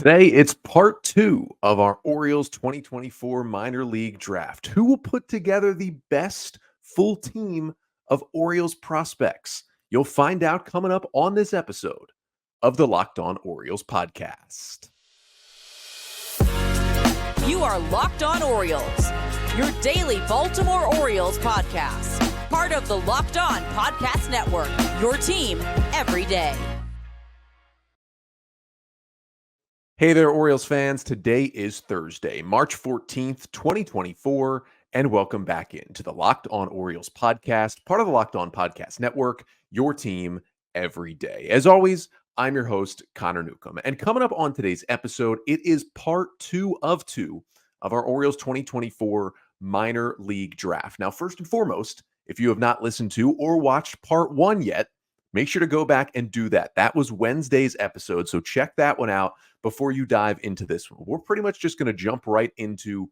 Today, it's part two of our Orioles 2024 minor league draft. Who will put together the best full team of Orioles prospects? You'll find out coming up on this episode of the Locked On Orioles podcast. You are Locked On Orioles, your daily Baltimore Orioles podcast. Part of the Locked On Podcast Network, your team every day. Hey there, Orioles fans. Today is Thursday, March 14th, 2024, and welcome back into the Locked On Orioles podcast, part of the Locked On Podcast Network, your team every day. As always, I'm your host, Connor Newcomb, and coming up on today's episode, it is part two of our Orioles 2024 minor league draft. Now, first and foremost, if you have not listened to or watched part one yet, make sure to go back and do that. That was Wednesday's episode, so check that one out before you dive into this one. We're pretty much just going to jump right into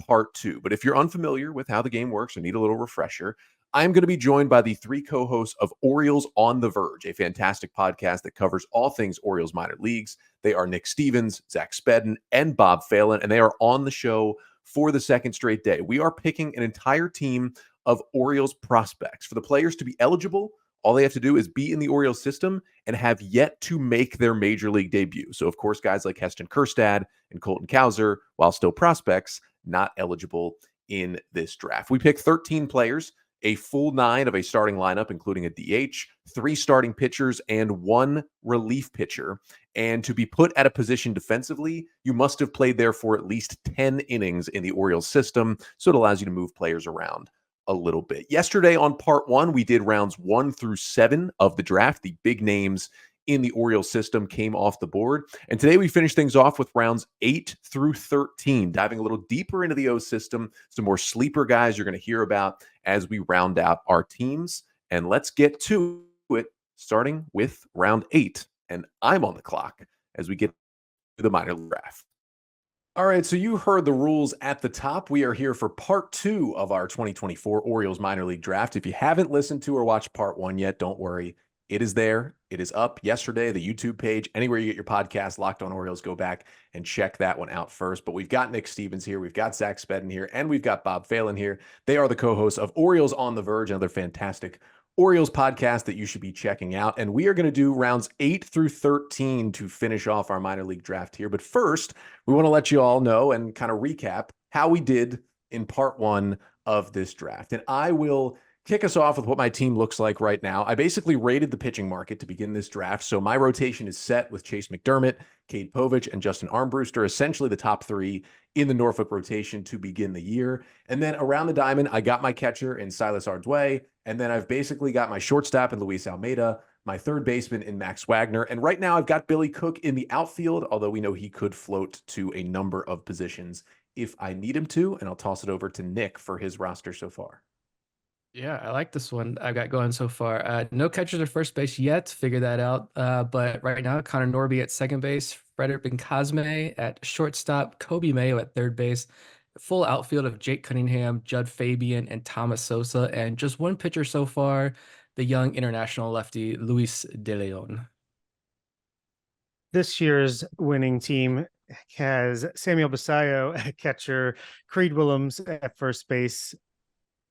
part two. But if you're unfamiliar with how the game works or need a little refresher, I'm going to be joined by the three co-hosts of Orioles On The Verge, a fantastic podcast that covers all things Orioles minor leagues. They are Nick Stevens, Zach Spedden, and Bob Phelan, and they are on the show for the second straight day. We are picking an entire team of Orioles prospects. For the players to be eligible, all they have to do is be in the Orioles system and have yet to make their major league debut. So, of course, guys like Heston Kjerstad and Colton Cowser, while still prospects, not eligible in this draft. We picked 13 players, a full 9 of a starting lineup, including a DH, 3 starting pitchers, and 1 relief pitcher. And to be put at a position defensively, you must have played there for at least 10 innings in the Orioles system, so it allows you to move players around a little bit. Yesterday on part one, we did rounds 1 through 7 of the draft. The big names in the Orioles system came off the board. And today we finish things off with rounds 8 through 13, diving a little deeper into the O system, some more sleeper guys you're going to hear about as we round out our teams. And let's get to it, starting with round 8. And I'm on the clock as we get to the minor league draft. All right, so you heard the rules at the top. We are here for part 2 of our 2024 Orioles minor league draft. If you haven't listened to or watched part 1 yet, don't worry. It is there. It is up yesterday, the YouTube page. Anywhere you get your podcast, Locked On Orioles, go back and check that one out first. But we've got Nick Stevens here. We've got Zach Spedden here. And we've got Bob Phelan here. They are the co-hosts of Orioles On The Verge, another fantastic Orioles podcast that you should be checking out. And we are going to do rounds 8 through 13 to finish off our minor league draft here. But first, we want to let you all know and kind of recap how we did in part 1 of this draft. And I will kick us off with what my team looks like right now. I basically rated the pitching market to begin this draft. So my rotation is set with Chase McDermott, Cade Povich, and Justin Armbruster, essentially the top 3 in the Norfolk rotation to begin the year. And then around the diamond, I got my catcher in Silas Ardzway. And then I've basically got my shortstop in Luis Almeida, my third baseman in Max Wagner. And right now I've got Billy Cook in the outfield, although we know he could float to a number of positions if I need him to. And I'll toss it over to Nick for his roster so far. Yeah, I like this one I've got going so far. No catchers at first base yet. Figure that out. But right now, Connor Norby at second base, Frederick Bencosme at shortstop, Kobe Mayo at third base, full outfield of Jake Cunningham, Judd Fabian, and Thomas Sosa, and just one pitcher so far, the young international lefty Luis De Leon. This year's winning team has Samuel Basayo at catcher, Creed Willems at first base,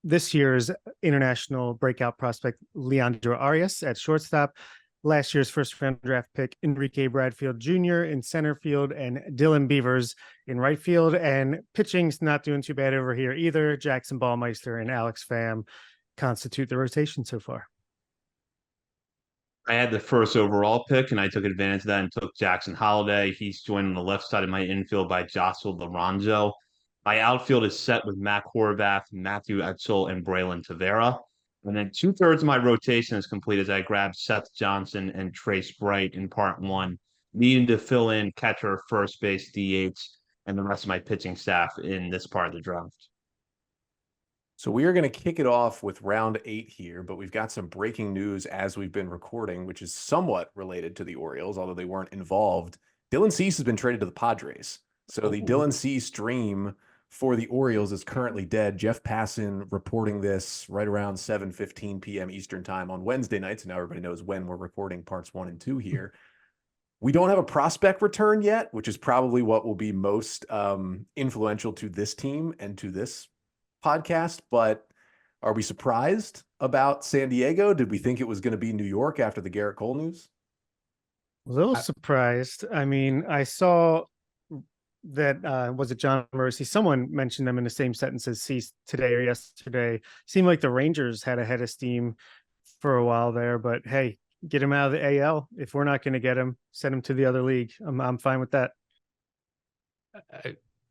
this year's international breakout prospect, Leandro Arias at shortstop, last year's first-round draft pick, Enrique Bradfield Jr. in center field, and Dylan Beavers in right field. And pitching's not doing too bad over here either. Jackson Ballmeister and Alex Pham constitute the rotation so far. I had the first overall pick, and I took advantage of that and took Jackson Holiday. He's joined on the left side of my infield by Jocelyn Lorenzo. My outfield is set with Matt Horvath, Matthew Etzel, and Braylon Tavera. And then 2/3 of my rotation is complete as I grabbed Seth Johnson and Trace Bright in part 1, needing to fill in catcher, first base, DH, and the rest of my pitching staff in this part of the draft. So we are going to kick it off with round 8 here, but we've got some breaking news as we've been recording, which is somewhat related to the Orioles, although they weren't involved. Dylan Cease has been traded to the Padres. So the Dylan Cease dream for the Orioles is currently dead. Jeff Passan reporting this right around 7:15 p.m. Eastern time on Wednesday nights. And now everybody knows when we're recording parts 1 and 2 here. We don't have a prospect return yet, which is probably what will be most influential to this team and to this podcast. But are we surprised about San Diego? Did we think it was going to be New York after the Garrett Cole news? A little surprised. I mean, I saw that was it John Mercy? Someone mentioned them in the same sentence as Cease today or yesterday. Seemed like the Rangers had a head of steam for a while there, but hey, get him out of the AL. If we're not going to get him, send him to the other league. I'm fine with that.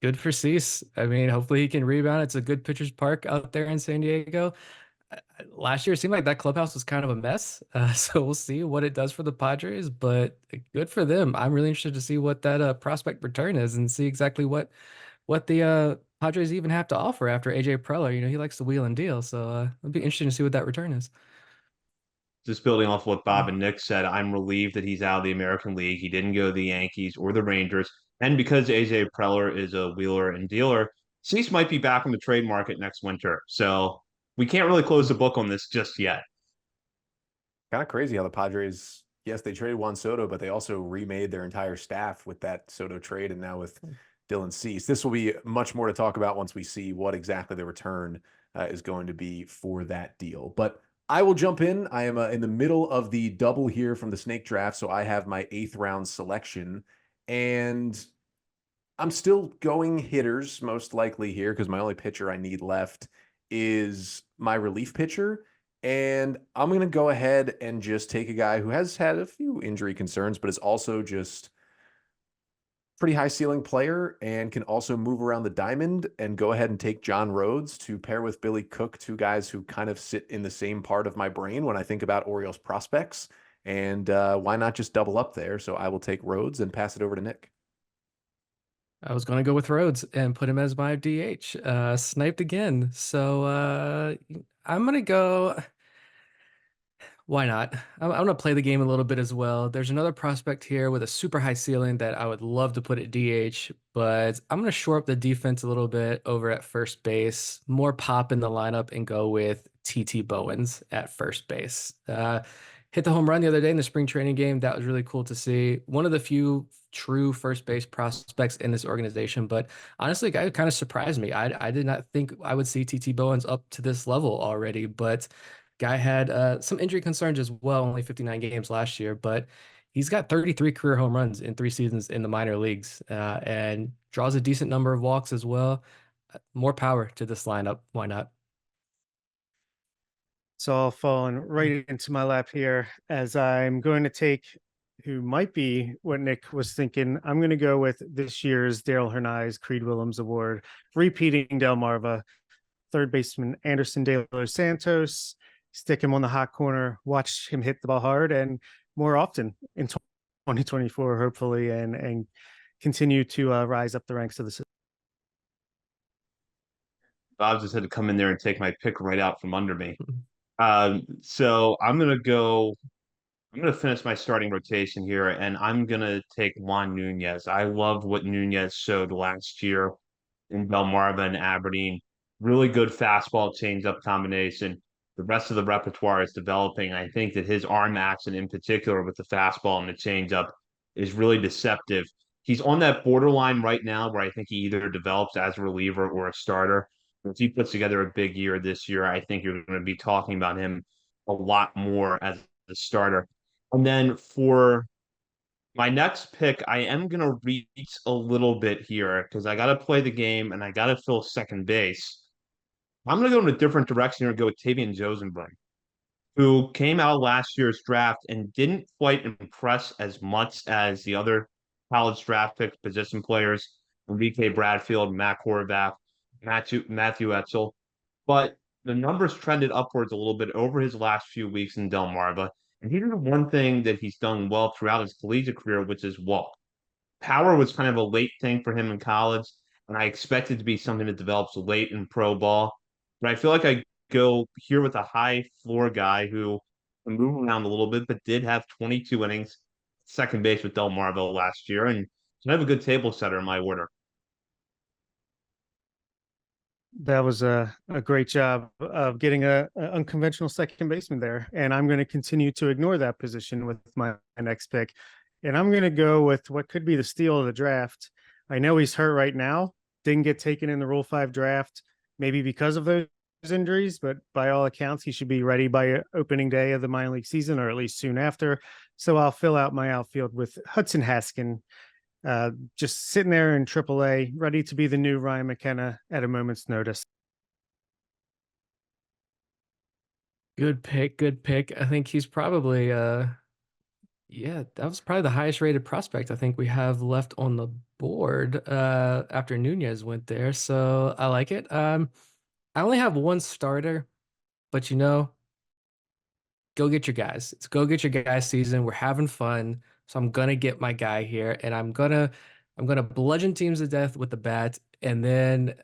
Good for Cease. I mean, hopefully he can rebound. It's a good pitcher's park out there in San Diego. Last year, it seemed like that clubhouse was kind of a mess. So we'll see what it does for the Padres, but good for them. I'm really interested to see what that prospect return is and see exactly what the Padres even have to offer after AJ Preller. You know, he likes to wheel and deal. So it'll be interesting to see what that return is. Just building off what Bob and Nick said, I'm relieved that he's out of the American League. He didn't go to the Yankees or the Rangers. And because AJ Preller is a wheeler and dealer, Cease might be back on the trade market next winter. So we can't really close the book on this just yet. Kind of crazy how the Padres, yes, they traded Juan Soto, but they also remade their entire staff with that Soto trade and now with Dylan Cease. This will be much more to talk about once we see what exactly the return is going to be for that deal. But I will jump in. I am in the middle of the double here from the snake draft, so I have my 8th round selection, and I'm still going hitters most likely here because my only pitcher I need left is my relief pitcher. And I'm going to go ahead and just take a guy who has had a few injury concerns, but is also just pretty high ceiling player and can also move around the diamond, and go ahead and take John Rhodes to pair with Billy Cook, 2 guys who kind of sit in the same part of my brain when I think about Orioles prospects. And why not just double up there? So I will take Rhodes and pass it over to Nick. I was going to go with Rhodes and put him as my DH. Sniped again. So I'm going to go. Why not? I'm going to play the game a little bit as well. There's another prospect here with a super high ceiling that I would love to put at DH, but I'm going to shore up the defense a little bit over at first base, more pop in the lineup, and go with TT Bowens at first base. Hit the home run the other day in the spring training game. That was really cool to see. One of the few true first base prospects in this organization, but honestly, a guy who kind of surprised me. I did not think I would see TT Bowens up to this level already, but guy had some injury concerns as well, only 59 games last year, but he's got 33 career home runs in 3 seasons in the minor leagues, and draws a decent number of walks as well. More power to this lineup. Why not? It's all falling right into my lap here as I'm going to take who might be what Nick was thinking. I'm going to go with this year's Darell Hernaiz Creed Willems Award, repeating Delmarva, third baseman Anderson De Los Santos. Stick him on the hot corner, watch him hit the ball hard and more often in 2024, hopefully, and continue to rise up the ranks of the system. Bob just had to come in there and take my pick right out from under me. So I'm going to finish my starting rotation here, and I'm going to take Juan Nunez. I love what Nunez showed last year in Delmarva and Aberdeen. Really good fastball changeup combination. The rest of the repertoire is developing. I think that his arm action in particular with the fastball and the changeup is really deceptive. He's on that borderline right now where I think he either develops as a reliever or a starter. If he puts together a big year this year, I think you're going to be talking about him a lot more as a starter. And then for my next pick, I am going to reach a little bit here because I got to play the game and I got to fill second base. I'm going to go in a different direction here and go with Tavian Josenbrun, who came out last year's draft and didn't quite impress as much as the other college draft pick position players, Enrique Bradfield, Matt Horvath, Matthew Etzel. But the numbers trended upwards a little bit over his last few weeks in Delmarva. And he did one thing that he's done well throughout his collegiate career, which is walk. Power was kind of a late thing for him in college, and I expect it to be something that develops late in pro ball. But I feel like I go here with a high floor guy who can move around a little bit, but did have 22 innings, second base with Delmarva last year, and I have a good table setter in my order. That was a great job of getting a unconventional second baseman there. And I'm going to continue to ignore that position with my next pick. And I'm going to go with what could be the steal of the draft. I know he's hurt right now, didn't get taken in the Rule 5 draft, maybe because of those injuries, but by all accounts, he should be ready by opening day of the minor league season, or at least soon after. So I'll fill out my outfield with Hudson Haskin, just sitting there in AAA, ready to be the new Ryan McKenna at a moment's notice. Good pick. Good pick. I think he's probably yeah, that was probably the highest rated prospect I think we have left on the board after Nunez went there. So I like it. I only have one starter, but go get your guys. It's go get your guys season. We're having fun. So I'm gonna get my guy here and I'm gonna bludgeon teams to death with the bat. And then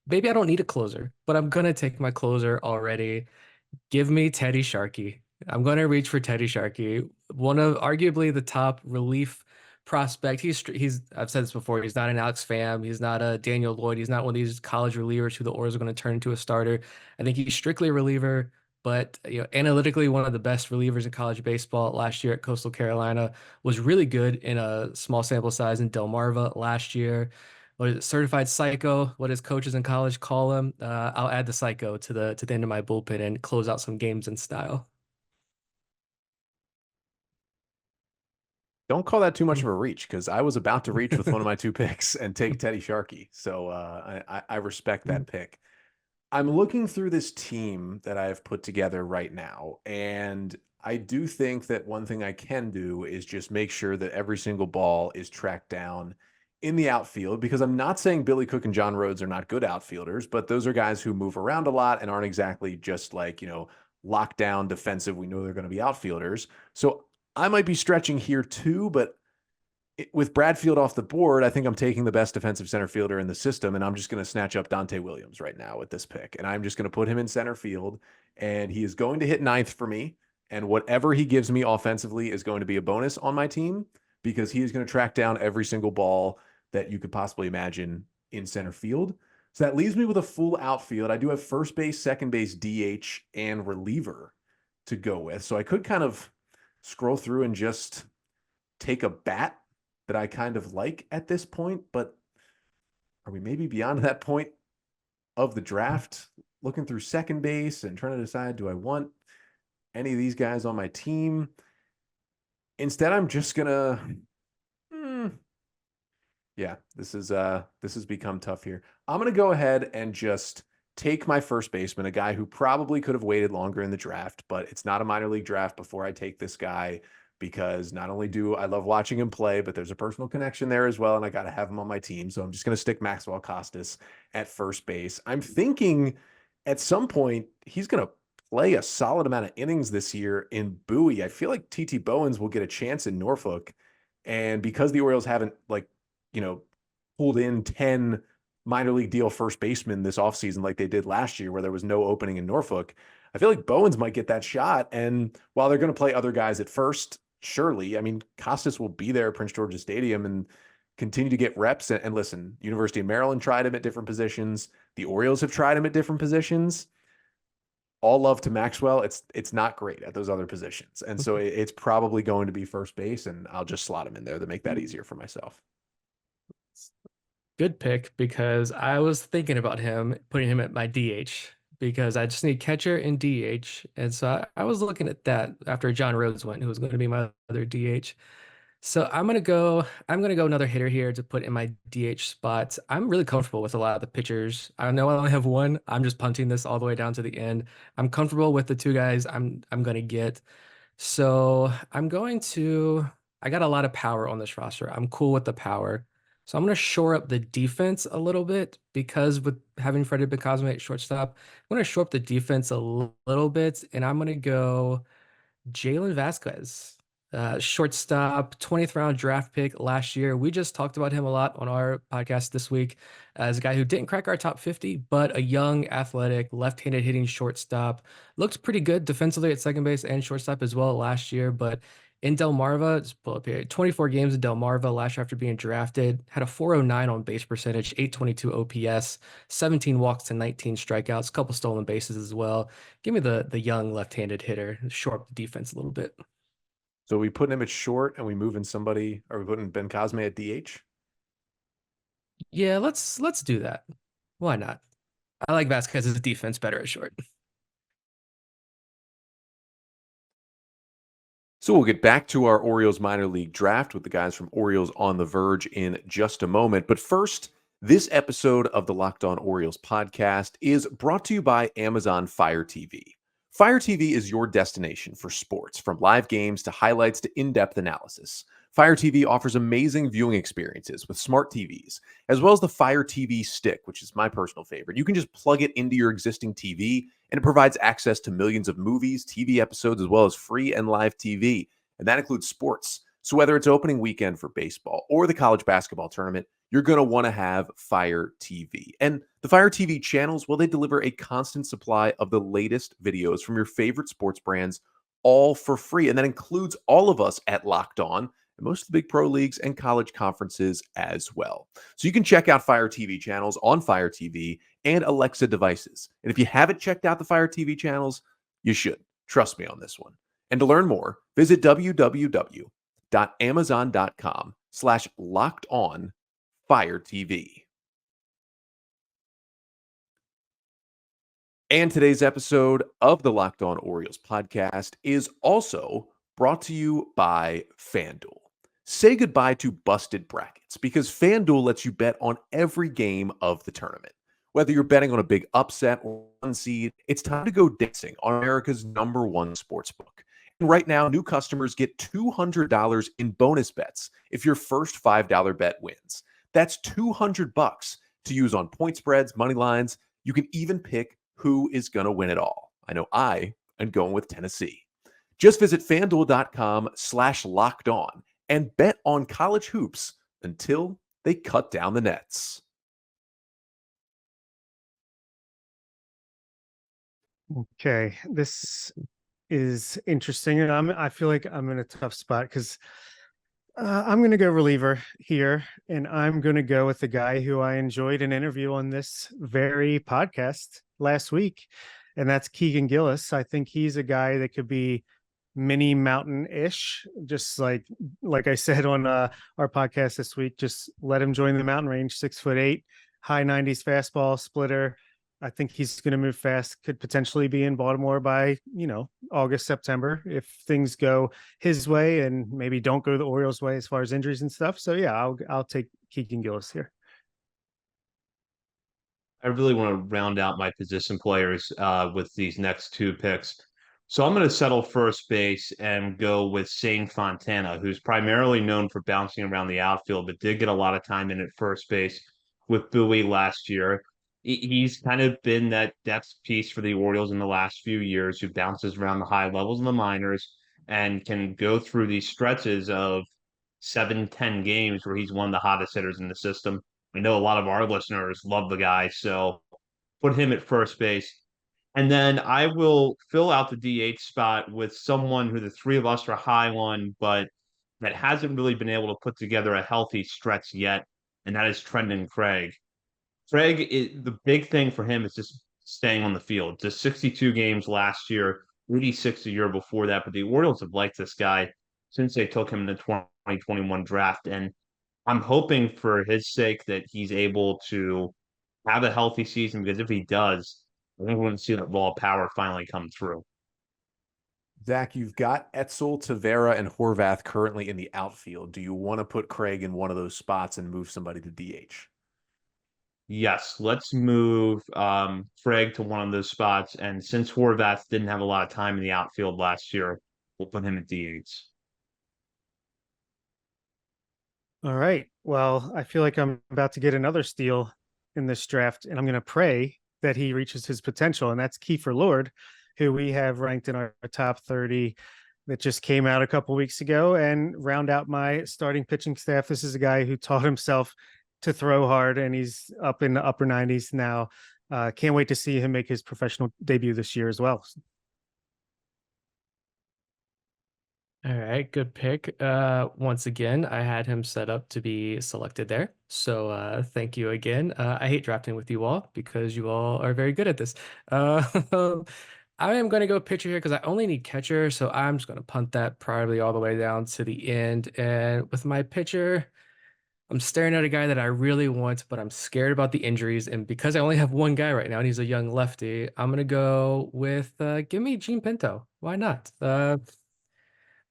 maybe I don't need a closer, but I'm gonna take my closer already. Give me Teddy Sharkey. I'm going to reach for Teddy Sharkey, one of arguably the top relief prospect. He's I've said this before. He's not an Alex Pham. He's not a Daniel Lloyd. He's not one of these college relievers who the Orioles are going to turn into a starter. I think he's strictly a reliever, but analytically one of the best relievers in college baseball last year at Coastal Carolina. Was really good in a small sample size in Delmarva last year. What is it, certified psycho? What his coaches in college call him? I'll add the psycho to the end of my bullpen and close out some games in style. Don't call that too much of a reach, because I was about to reach with one of my two picks and take Teddy Sharkey. So I respect that pick. I'm looking through this team that I've put together right now, and I do think that one thing I can do is just make sure that every single ball is tracked down in the outfield, because I'm not saying Billy Cook and John Rhodes are not good outfielders, but those are guys who move around a lot and aren't exactly just like, locked down defensive. We know they're going to be outfielders. So I might be stretching here too, but with Bradfield off the board, I think I'm taking the best defensive center fielder in the system, and I'm just going to snatch up Dante Williams right now with this pick, and I'm just going to put him in center field, and he is going to hit ninth for me, and whatever he gives me offensively is going to be a bonus on my team, because he is going to track down every single ball that you could possibly imagine in center field. So that leaves me with a full outfield. I do have first base, second base, DH, and reliever to go with, so I could kind of scroll through and just take a bat that I kind of like at this point, but are we maybe beyond that point of the draft, looking through second base and trying to decide, do I want any of these guys on my team? Instead, I'm just gonna, yeah, this has become tough here. I'm gonna go ahead and just take my first baseman, a guy who probably could have waited longer in the draft, but it's not a minor league draft before I take this guy, because not only do I love watching him play, but there's a personal connection there as well, and I got to have him on my team. So I'm just going to stick Maxwell Costas at first base. I'm thinking at some point he's going to play a solid amount of innings this year in Bowie. I feel like TT Bowens will get a chance in Norfolk, and because the Orioles haven't pulled in 10 minor league deal first basemen this offseason like they did last year, where there was no opening in Norfolk, I feel like Bowens might get that shot. And while they're going to play other guys at first, surely, I mean, Costas will be there at Prince George's Stadium and continue to get reps. And listen, University of Maryland tried him at different positions. The Orioles have tried him at different positions. All love to Maxwell. It's not great at those other positions. And so it's probably going to be first base, and I'll just slot him in there to make that easier for myself. Good pick, because I was thinking about putting him at my DH, because I just need catcher and DH. And so I was looking at that after John Rhodes went, who was going to be my other DH. So I'm gonna go another hitter here to put in my DH spots. I'm really comfortable with a lot of the pitchers. I know I only have one. I'm just punting this all the way down to the end. I'm comfortable with the two guys I'm gonna get. So I got a lot of power on this roster. I'm cool with the power. So I'm going to shore up the defense a little bit, because with having Frederick Cosme at shortstop, I'm going to shore up the defense a little bit, and I'm going to go Jalen Vasquez, shortstop, 20th round draft pick last year. We just talked about him a lot on our podcast this week as a guy who didn't crack our top 50, but a young, athletic, left-handed hitting shortstop. Looked pretty good defensively at second base and shortstop as well last year, but in Delmarva, just pull up here, 24 games in Delmarva last year after being drafted, had a 409 on base percentage, 822 OPS, 17 walks to 19 strikeouts, a couple stolen bases as well. Give me the young left-handed hitter, shore up the defense a little bit. So we putting him at short and we moving somebody, or we putting Ben Cosme at DH? Yeah, let's do that. Why not? I like Vasquez's defense better at short. So we'll get back to our Orioles minor league draft with the guys from Orioles on the Verge in just a moment. But first, this episode of the Locked On Orioles podcast is brought to you by Amazon Fire TV. Fire TV is your destination for sports, from live games to highlights to in-depth analysis. Fire TV offers amazing viewing experiences with smart TVs, as well as the Fire TV Stick, which is my personal favorite. You can just plug it into your existing TV, and it provides access to millions of movies, TV episodes, as well as free and live TV. And that includes sports. So whether it's opening weekend for baseball or the college basketball tournament, you're going to want to have Fire TV. And the Fire TV channels, well, they deliver a constant supply of the latest videos from your favorite sports brands, all for free. And that includes all of us at Locked On, and most of the big pro leagues and college conferences as well. So you can check out Fire TV channels on Fire TV and Alexa devices. And if you haven't checked out the Fire TV channels, you should. Trust me on this one. And to learn more, visit www.amazon.com/lockedonfiretv. And today's episode of the Locked On Orioles podcast is also brought to you by FanDuel. Say goodbye to busted brackets, because FanDuel lets you bet on every game of the tournament. Whether you're betting on a big upset or one seed, it's time to go dancing on America's #1 sportsbook. And right now, new customers get $200 in bonus bets if your first $5 bet wins. That's $200 to use on point spreads, money lines. You can even pick who is going to win it all. I know I am going with Tennessee. Just visit FanDuel.com/lockedon and bet on college hoops until they cut down the nets. Okay, this is interesting, and I feel like I'm in a tough spot because I'm going to go reliever here, and I'm going to go with the guy who I enjoyed an interview on this very podcast last week, and that's Keegan Gillis. I think he's a guy that could be mini mountain-ish, just like I said on our podcast this week. Just let him join the mountain range. 6'8", high 90s fastball, splitter. I think he's going to move fast. Could potentially be in Baltimore by August, September, if things go his way and maybe don't go the Orioles' way as far as injuries and stuff. So yeah, I'll take Keegan Gillis here. I really want to round out my position players with these next two picks. So I'm going to settle first base and go with Shane Fontana, who's primarily known for bouncing around the outfield, but did get a lot of time in at first base with Bowie last year. He's kind of been that depth piece for the Orioles in the last few years, who bounces around the high levels in the minors and can go through these stretches of 7, 10 games where he's one of the hottest hitters in the system. I know a lot of our listeners love the guy, so put him at first base. And then I will fill out the DH spot with someone who the three of us are high on, but that hasn't really been able to put together a healthy stretch yet, and that is Trendon Craig. The big thing for him is just staying on the field. Just 62 games last year, 86 the year before that, but the Orioles have liked this guy since they took him in the 2021 draft, and I'm hoping for his sake that he's able to have a healthy season, because if he does, I think we're going to see that raw power finally come through. Zach, you've got Etzel, Tavera, and Horvath currently in the outfield. Do you want to put Craig in one of those spots and move somebody to DH? Yes, let's move Craig to one of those spots. And since Horvath didn't have a lot of time in the outfield last year, we'll put him at DH. All right. Well, I feel like I'm about to get another steal in this draft, and I'm going to pray that he reaches his potential. And that's Kiefer Lord, who we have ranked in our top 30 that just came out a couple weeks ago, and round out my starting pitching staff. This is a guy who taught himself to throw hard, and he's up in the upper 90s now. Can't wait to see him make his professional debut this year as well. All right, good pick. Once again, I had him set up to be selected there. So thank you again. I hate drafting with you all because you all are very good at this. I am going to go pitcher here because I only need catcher, so I'm just going to punt that probably all the way down to the end. And with my pitcher, I'm staring at a guy that I really want, but I'm scared about the injuries. And because I only have one guy right now, and he's a young lefty, I'm going to go with give me Gene Pinto. Why not?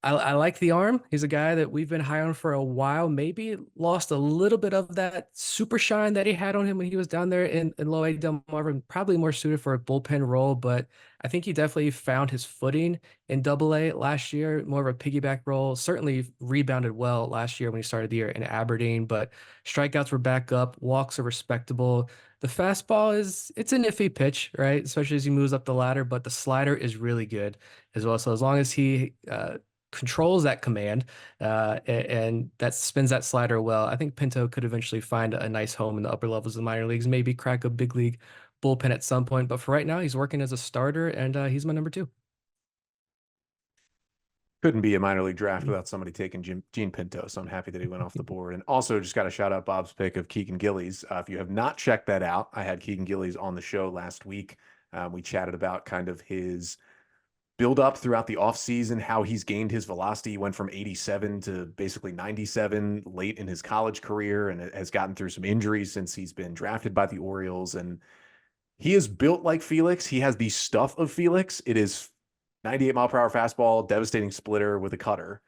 I like the arm. He's a guy that we've been high on for a while. Maybe lost a little bit of that super shine that he had on him when he was down there in low A Delmarva. Probably more suited for a bullpen role, but I think he definitely found his footing in Double A last year. More of a piggyback role. Certainly rebounded well last year when he started the year in Aberdeen, but strikeouts were back up. Walks are respectable. The fastball it's an iffy pitch, right? Especially as he moves up the ladder, but the slider is really good as well. So as long as he controls that command and that spins that slider well, I think Pinto could eventually find a nice home in the upper levels of the minor leagues, maybe crack a big league bullpen at some point. But for right now, he's working as a starter, and he's my number 2. Couldn't be a minor league draft without somebody taking Gene Pinto, so I'm happy that he went off the board. And also just got to shout out Bob's pick of Keegan Gillies. If you have not checked that out, I had Keegan Gillies on the show last week. We chatted about kind of his build up throughout the offseason, how he's gained his velocity. He went from 87 to basically 97 late in his college career and has gotten through some injuries since he's been drafted by the Orioles. And he is built like Felix. He has the stuff of Felix. It is 98 mile per hour fastball, devastating splitter with a cutter.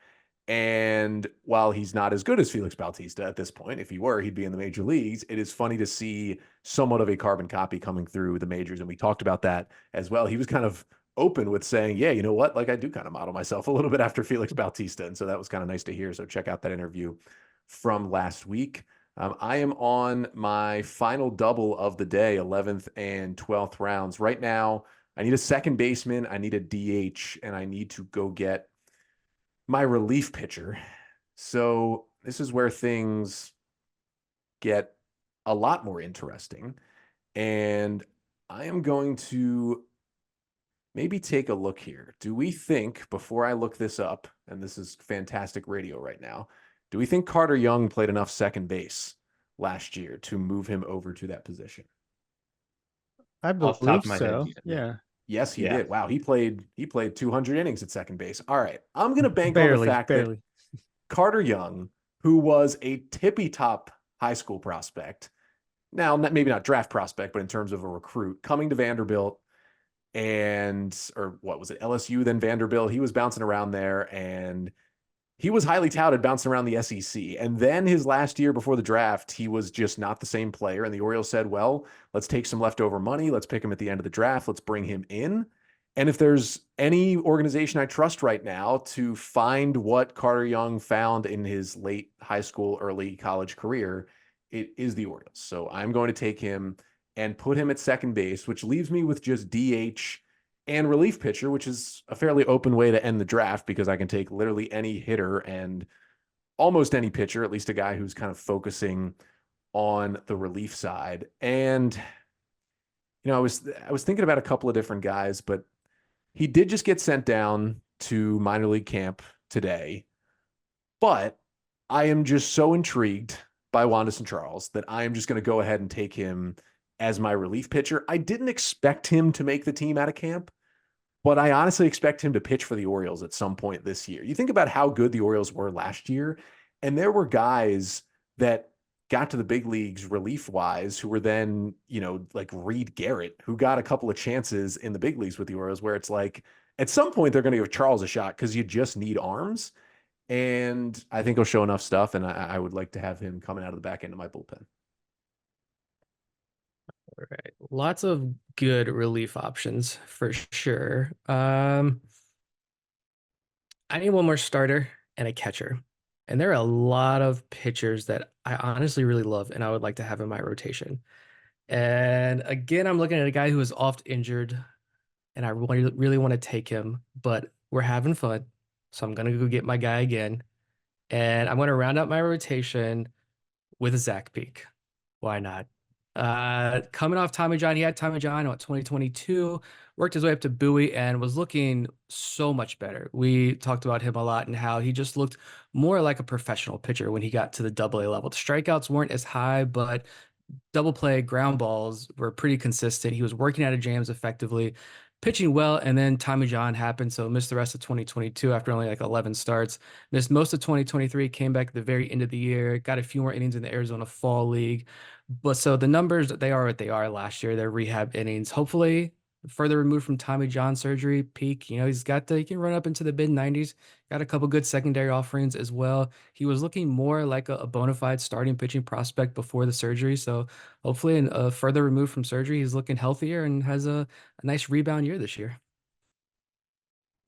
And while he's not as good as Felix Bautista at this point, if he were, he'd be in the major leagues. It is funny to see somewhat of a carbon copy coming through the majors. And we talked about that as well. He was kind of open with saying, yeah, you know what? Like I do kind of model myself a little bit after Felix Bautista. And so that was kind of nice to hear. So check out that interview from last week. I am on my final double of the day, 11th and 12th rounds. Right now, I need a second baseman, I need a DH, and I need to go get my relief pitcher. So this is where things get a lot more interesting. And I am going to maybe take a look here. Do we think, before I look this up, and this is fantastic radio right now, do we think Carter Young played enough second base last year to move him over to that position? I Off the top believe of my so. head, Yeah. Yes, he did. Wow, he played 200 innings at second base. All right, I'm going to bank on the fact that Carter Young, who was a tippy top high school prospect, now maybe not draft prospect, but in terms of a recruit, coming to Vanderbilt or what was it, LSU, then Vanderbilt, he was bouncing around there, and he was highly touted bouncing around the SEC. And then his last year before the draft, he was just not the same player. And the Orioles said, well, let's take some leftover money. Let's pick him at the end of the draft. Let's bring him in. And if there's any organization I trust right now to find what Carter Young found in his late high school, early college career, it is the Orioles. So I'm going to take him and put him at second base, which leaves me with just DH and relief pitcher, which is a fairly open way to end the draft because I can take literally any hitter and almost any pitcher, at least a guy who's kind of focusing on the relief side. And, you know, I was thinking about a couple of different guys, but he did just get sent down to minor league camp today. But I am just so intrigued by Wanderson Charles that I am just going to go ahead and take him as my relief pitcher. I didn't expect him to make the team out of camp, but I honestly expect him to pitch for the Orioles at some point this year. You think about how good the Orioles were last year, and there were guys that got to the big leagues relief-wise who were then, you know, like Reed Garrett, who got a couple of chances in the big leagues with the Orioles, where it's like, at some point they're going to give Charles a shot because you just need arms. And I think he'll show enough stuff, and I would like to have him coming out of the back end of my bullpen. All right. Lots of good relief options for sure. I need one more starter and a catcher. And there are a lot of pitchers that I honestly really love and I would like to have in my rotation. And again, I'm looking at a guy who is oft injured and I really want to take him, but we're having fun. So I'm going to go get my guy again. And I'm going to round out my rotation with Zach Peak. Why not? Coming off Tommy John, he had Tommy John in 2022, worked his way up to Bowie and was looking so much better. We talked about him a lot and how he just looked more like a professional pitcher when he got to the Double-A level. The strikeouts weren't as high, but double play ground balls were pretty consistent. He was working out of jams effectively. pitching well, and then Tommy John happened, so missed the rest of 2022 after only like 11 starts. Missed most of 2023, came back at the very end of the year, got a few more innings in the Arizona Fall League. But so the numbers, they are what they are last year. They're rehab innings. Hopefully, further removed from Tommy John surgery, peak. He can run up into the mid 90s. Got a couple good secondary offerings as well. He was looking more like a bona fide starting pitching prospect before the surgery. So hopefully, in further removed from surgery, he's looking healthier and has a nice rebound year this year.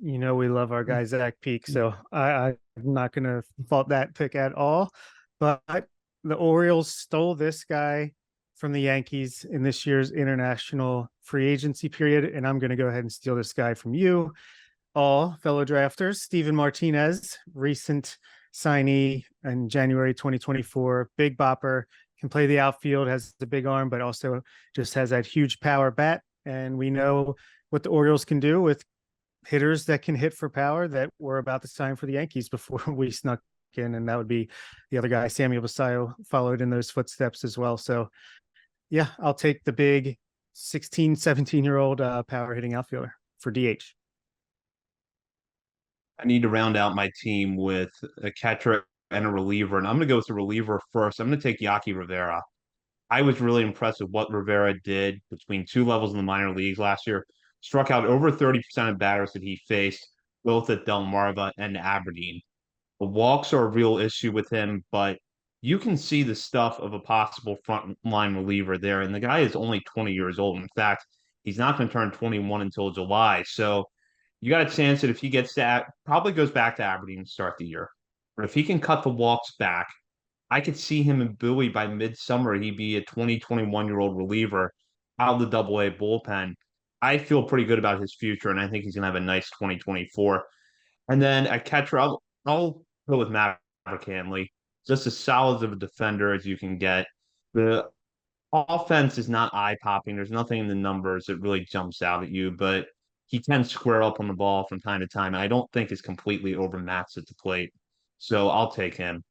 We love our guy Zach Peak, so I'm not going to fault that pick at all. But the Orioles stole this guy from the Yankees in this year's international free agency period, and I'm going to go ahead and steal this guy from you, all fellow drafters. Steven Martinez, recent signee in January 2024, big bopper, can play the outfield, has the big arm, but also just has that huge power bat. And we know what the Orioles can do with hitters that can hit for power that were about to sign for the Yankees before we snuck in. And that would be the other guy, Samuel Basallo, followed in those footsteps as well. So yeah, I'll take the big 16, 17-year-old power hitting outfielder for DH. I need to round out my team with a catcher and a reliever, and I'm going to go with the reliever first. I'm going to take Yaki Rivera. I was really impressed with what Rivera did between two levels in the minor leagues last year. Struck out over 30% of batters that he faced, both at Delmarva and Aberdeen. The walks are a real issue with him, but you can see the stuff of a possible front line reliever there. And the guy is only 20 years old. In fact, he's not going to turn 21 until July. So you got a chance that if he gets that, probably goes back to Aberdeen to start the year. But if he can cut the walks back, I could see him in Bowie by midsummer. He'd be a 20, 21-year-old reliever out of the Double-A bullpen. I feel pretty good about his future, and I think he's going to have a nice 2024. And then at catcher, I'll go with Maverick Hanley. Just as solid of a defender as you can get. The offense is not eye-popping. There's nothing in the numbers that really jumps out at you, but he can square up on the ball from time to time, and I don't think is completely overmatched at the plate. So I'll take him.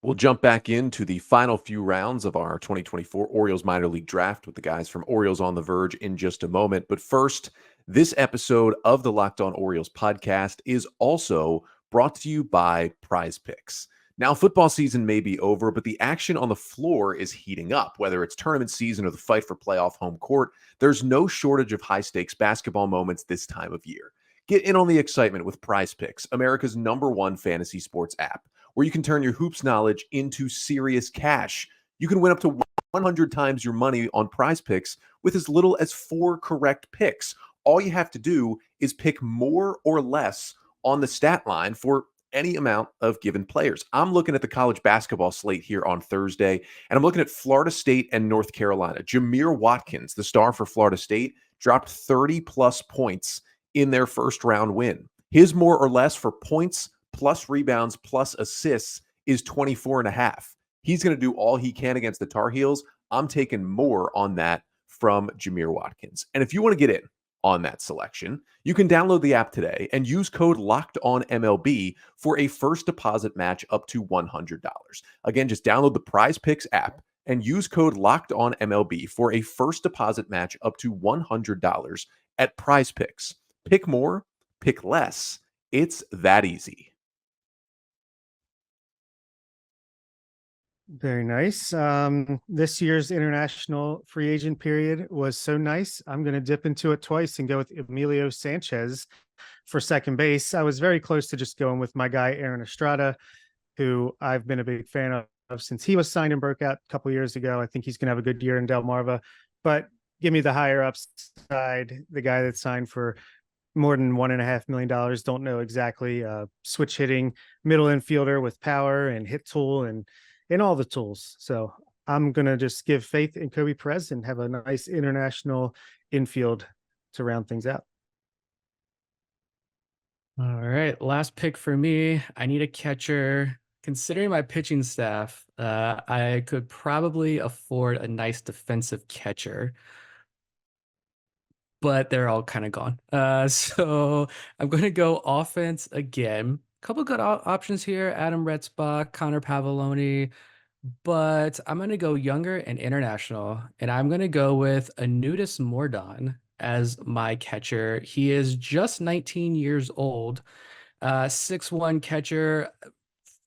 We'll jump back into the final few rounds of our 2024 Orioles minor league draft with the guys from Orioles on the Verge in just a moment. But first, this episode of the Locked On Orioles podcast is also brought to you by Prize Picks. Now, football season may be over, but the action on the floor is heating up. Whether it's tournament season or the fight for playoff home court, there's no shortage of high-stakes basketball moments this time of year. Get in on the excitement with Prize Picks, America's #1 fantasy sports app, where you can turn your hoops knowledge into serious cash. You can win up to 100 times your money on Prize Picks with as little as 4 correct picks. All you have to do is pick more or less on the stat line for any amount of given players. I'm looking at the college basketball slate here on Thursday, and I'm looking at Florida State and North Carolina. Jameer Watkins, the star for Florida State, dropped 30-plus points in their first-round win. His more or less for points plus rebounds plus assists is 24.5. He's going to do all he can against the Tar Heels. I'm taking more on that from Jameer Watkins. And if you want to get in on that selection, you can download the app today and use code LOCKEDONMLB for a first deposit match up to $100. Again, just download the Prize Picks app and use code LOCKEDONMLB for a first deposit match up to $100 at Prize Picks. Pick more, pick less. It's that easy. Very nice. This year's international free agent period was so nice. I'm going to dip into it twice and go with Emilio Sanchez for second base. I was very close to just going with my guy, Aaron Estrada, who I've been a big fan of since he was signed and broke out a couple years ago. I think he's going to have a good year in Delmarva, but give me the higher upside, the guy that signed for more than $1.5 million. Don't know exactly. Switch hitting middle infielder with power and hit tool and all the tools. So I'm going to just give faith in Kobe Perez and have a nice international infield to round things out. All right. Last pick for me. I need a catcher. Considering my pitching staff, I could probably afford a nice defensive catcher, but they're all kind of gone. So I'm going to go offense again. Couple good options here. Adam Retzbach, Connor Pavoloni. but I'm going to go younger and international, and I'm going to go with Anudis Mordon as my catcher. He is just 19 years old, 6'1" catcher.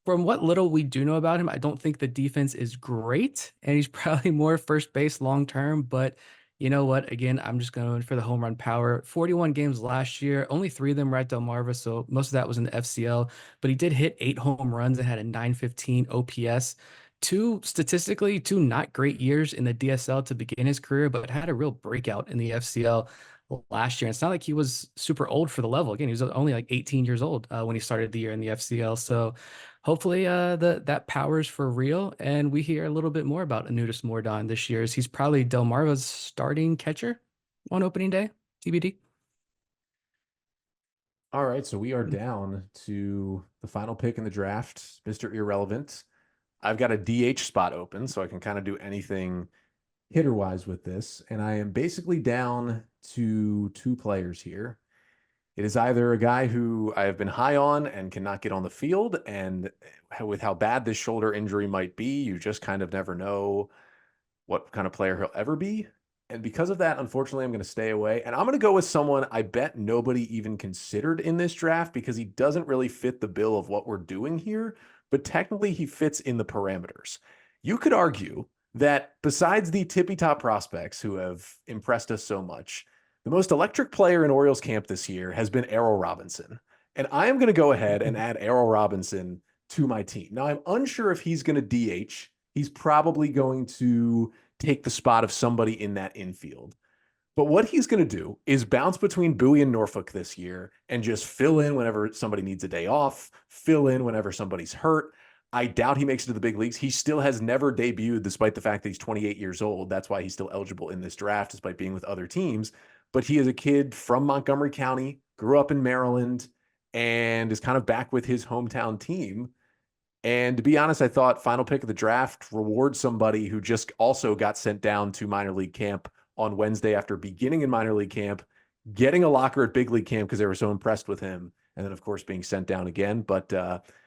From what little we do know about him, I don't think the defense is great, and he's probably more first base long term. But you know what? Again, I'm just going for the home run power. 41 games last year, only 3 of them were at Delmarva, so most of that was in the FCL. But he did hit 8 home runs and had a 915 OPS. Statistically, two not great years in the DSL to begin his career, but had a real breakout in the FCL last year. And it's not like he was super old for the level. Again, he was only like 18 years old when he started the year in the FCL. So hopefully that power's for real. And we hear a little bit more about Anudis Mordon this year, as he's probably Delmarva's starting catcher on opening day, TBD. All right, so we are down to the final pick in the draft, Mr. Irrelevant. I've got a DH spot open, so I can kind of do anything hitter-wise with this. And I am basically down to 2 players here. It is either a guy who I have been high on and cannot get on the field, and with how bad this shoulder injury might be, you just kind of never know what kind of player he'll ever be. And because of that, unfortunately, I'm going to stay away. And I'm going to go with someone I bet nobody even considered in this draft because he doesn't really fit the bill of what we're doing here, but technically he fits in the parameters. You could argue that besides the tippy top prospects who have impressed us so much, the most electric player in Orioles camp this year has been Errol Robinson. And I am going to go ahead and add Errol Robinson to my team. Now, I'm unsure if he's going to DH. He's probably going to take the spot of somebody in that infield. But what he's going to do is bounce between Bowie and Norfolk this year and just fill in whenever somebody needs a day off, fill in whenever somebody's hurt. I doubt he makes it to the big leagues. He still has never debuted despite the fact that he's 28 years old. That's why he's still eligible in this draft despite being with other teams. But he is a kid from Montgomery County, grew up in Maryland, and is kind of back with his hometown team. And to be honest, I thought final pick of the draft rewards somebody who just also got sent down to minor league camp on Wednesday after beginning in minor league camp, getting a locker at big league camp because they were so impressed with him. And then, of course, being sent down again. But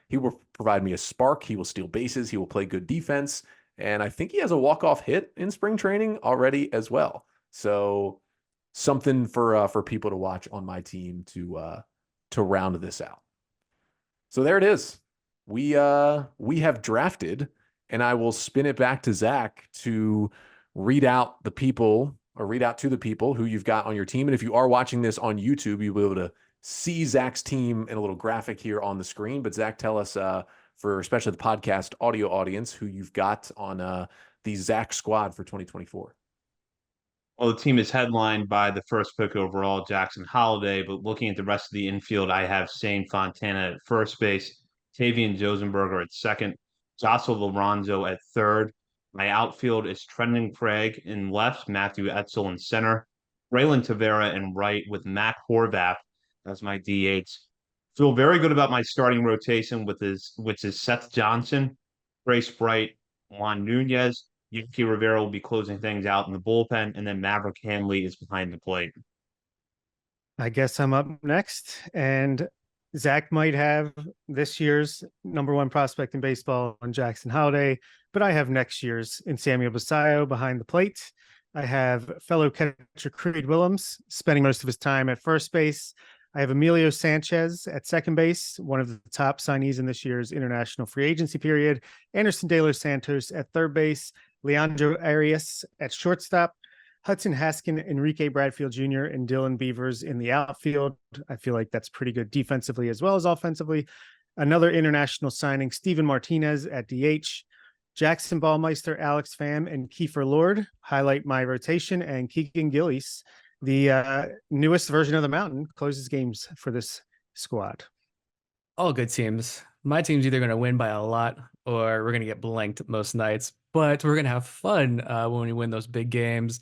he will provide me a spark. He will steal bases. He will play good defense. And I think he has a walk-off hit in spring training already as well. So something for people to watch on my team to round this out. So there it is. We have drafted, and I will spin it back to Zach to read out to the people who you've got on your team. And if you are watching this on YouTube, you'll be able to see Zach's team in a little graphic here on the screen. But Zach, tell us for especially the podcast audio audience who you've got on the Zach squad for 2024. Well, the team is headlined by the first pick overall, Jackson Holiday. But looking at the rest of the infield, I have Shane Fontana at first base, Tavian Josenberger at second, Jocelyn Lorenzo at third. My outfield is Trendon Craig in left, Matthew Etzel in center, Braylon Tavera in right, with Matt Horvath as my DH. Feel very good about my starting rotation, which is Seth Johnson, Grace Bright, Juan Nunez. Yuki Rivera will be closing things out in the bullpen, and then Maverick Hanley is behind the plate. I guess I'm up next, and Zach might have this year's number 1 prospect in baseball on Jackson Holiday, but I have next year's in Samuel Basayo behind the plate. I have fellow catcher Creed Willems spending most of his time at first base. I have Emilio Sanchez at second base, one of the top signees in this year's international free agency period. Anderson De Los Santos at third base, Leandro Arias at shortstop, Hudson Haskin, Enrique Bradfield Jr., and Dylan Beavers in the outfield. I feel like that's pretty good defensively as well as offensively. Another international signing, Steven Martinez at DH, Jackson Ballmeister, Alex Pham, and Kiefer Lord highlight my rotation, and Keegan Gillies, the newest version of the Mountain, closes games for this squad. All good teams. My team's either going to win by a lot or we're going to get blanked most nights, but we're going to have fun when we win those big games.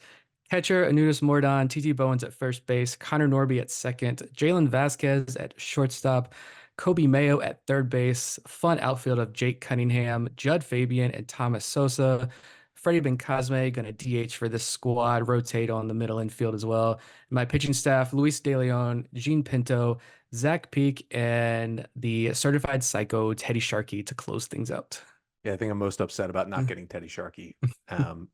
Catcher, Anudis Mordon, TT Bowens at first base, Connor Norby at second, Jalen Vasquez at shortstop, Kobe Mayo at third base, fun outfield of Jake Cunningham, Judd Fabian, and Thomas Sosa. Freddie Bencosme going to DH for this squad, rotate on the middle infield as well. My pitching staff, Luis De Leon, Gene Pinto, Zach Peak, and the certified psycho Teddy Sharkey to close things out. Yeah, I think I'm most upset about not getting Teddy Sharkey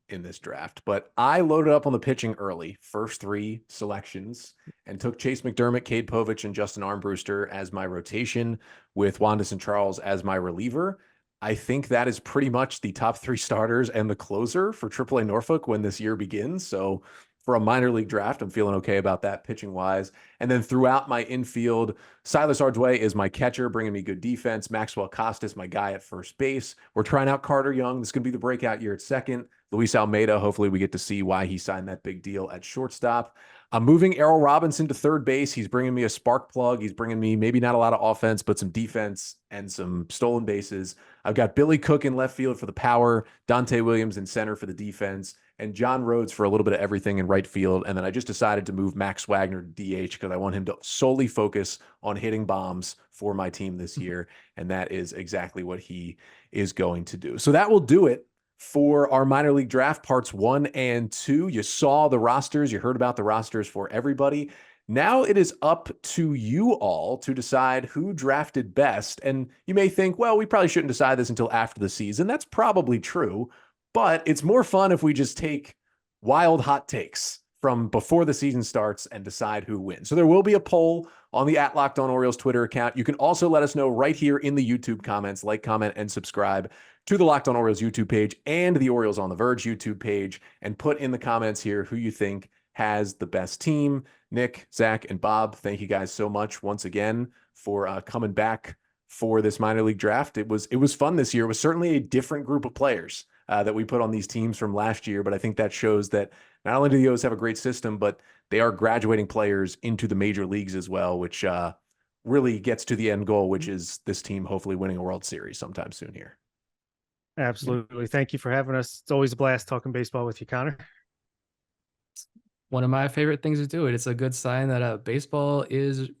in this draft. But I loaded up on the pitching early, first 3 selections, and took Chase McDermott, Cade Povich, and Justin Armbruster as my rotation, with Wanderson Charles as my reliever. I think that is pretty much the top 3 starters and the closer for AAA Norfolk when this year begins. So for a minor league draft, I'm feeling okay about that pitching wise. And then throughout my infield, Silas Ardway is my catcher, bringing me good defense. Maxwell Costas, my guy at first base. We're trying out Carter Young. This is going to be the breakout year at second. Luis Almeida, hopefully we get to see why he signed that big deal at shortstop. I'm moving Errol Robinson to third base. He's bringing me a spark plug. He's bringing me maybe not a lot of offense, but some defense and some stolen bases. I've got Billy Cook in left field for the power, Dante Williams in center for the defense, and John Rhodes for a little bit of everything in right field. And then I just decided to move Max Wagner to DH because I want him to solely focus on hitting bombs for my team this year. And that is exactly what he is going to do. So that will do it for our minor league draft parts 1 and 2. You saw the rosters. You heard about the rosters for everybody. Now it is up to you all to decide who drafted best. And you may think, well, we probably shouldn't decide this until after the season. That's probably true. But it's more fun if we just take wild hot takes from before the season starts and decide who wins. So there will be a poll on the @LockedOnOrioles Twitter account. You can also let us know right here in the YouTube comments. Like, comment, and subscribe to the Locked On Orioles YouTube page and the Orioles on the Verge YouTube page, and put in the comments here who you think has the best team. Nick, Zach, and Bob, thank you guys so much once again for coming back for this minor league draft. It was fun this year. It was certainly a different group of players that we put on these teams from last year, but I think that shows that not only do the O's have a great system, but they are graduating players into the major leagues as well, which really gets to the end goal, which is this team hopefully winning a World Series sometime soon here. Absolutely. Thank you for having us. It's always a blast talking baseball with you, Connor. One of my favorite things to do it. It's a good sign that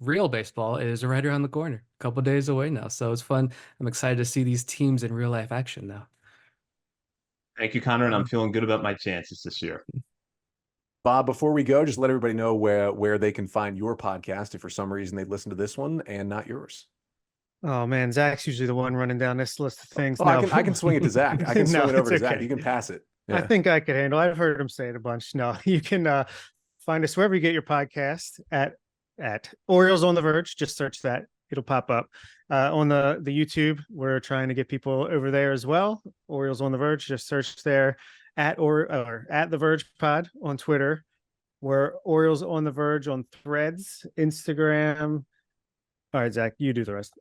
real baseball is right around the corner, a couple days away now. So it's fun. I'm excited to see these teams in real life action now. Thank you, Connor, and I'm feeling good about my chances this year. Bob, before we go, just let everybody know where they can find your podcast if for some reason they listen to this one and not yours. Oh man, Zach's usually the one running down this list of things. Oh, I can swing it to Zach. I can swing it over to Zach. You can pass it. Yeah. I think I could handle it. I've heard him say it a bunch. No, you can find us wherever you get your podcast at Orioles On The Verge. Just search that. It'll pop up. On the YouTube, we're trying to get people over there as well. Orioles On The Verge. Just search there at The Verge Pod on Twitter. We're Orioles On The Verge on Threads, Instagram. All right, Zach, you do the rest.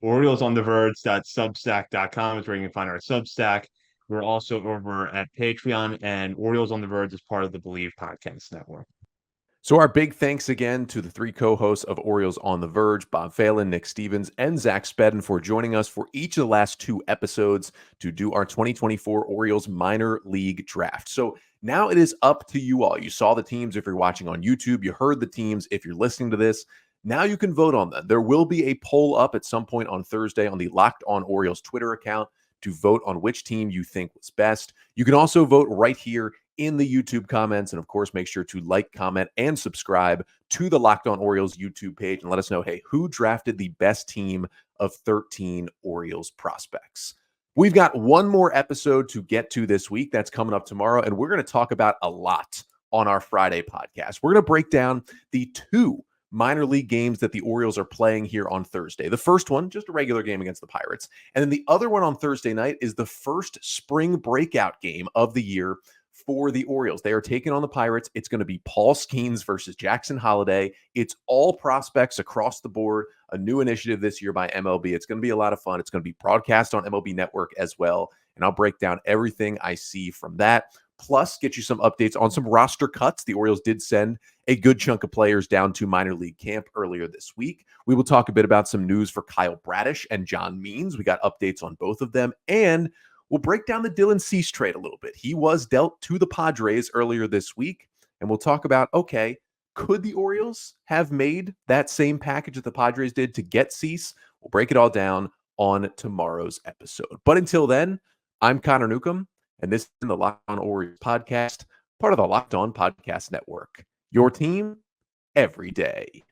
OriolesOnTheVerge.substack.com is where you can find our Substack. We're also over at Patreon, and Orioles on the Verge is part of the Believe Podcast Network. So our big thanks again to the 3 co-hosts of Orioles on the Verge, Bob Phelan, Nick Stevens, and Zach Spedden for joining us for each of the last 2 episodes to do our 2024 Orioles minor league draft. So now it is up to you all. You saw the teams if you're watching on YouTube. You heard the teams if you're listening to this. Now you can vote on them. There will be a poll up at some point on Thursday on the Locked On Orioles Twitter account to vote on which team you think was best. You can also vote right here in the YouTube comments. And of course, make sure to like, comment, and subscribe to the Locked On Orioles YouTube page and let us know, hey, who drafted the best team of 13 Orioles prospects? We've got one more episode to get to this week. That's coming up tomorrow. And we're going to talk about a lot on our Friday podcast. We're going to break down the 2 minor league games that the Orioles are playing here on Thursday. The first one, just a regular game against the Pirates. And then the other one on Thursday night is the first spring breakout game of the year for the Orioles. They are taking on the Pirates. It's going to be Paul Skeens versus Jackson Holliday. It's all prospects across the board, a new initiative this year by MLB. It's going to be a lot of fun. It's going to be broadcast on MLB Network as well. And I'll break down everything I see from that. Plus, get you some updates on some roster cuts. The Orioles did send a good chunk of players down to minor league camp earlier this week. We will talk a bit about some news for Kyle Bradish and John Means. We got updates on both of them. And we'll break down the Dylan Cease trade a little bit. He was dealt to the Padres earlier this week. And we'll talk about, okay, could the Orioles have made that same package that the Padres did to get Cease? We'll break it all down on tomorrow's episode. But until then, I'm Connor Newcomb. And this is the Locked On Orioles podcast, part of the Locked On Podcast Network. Your team every day.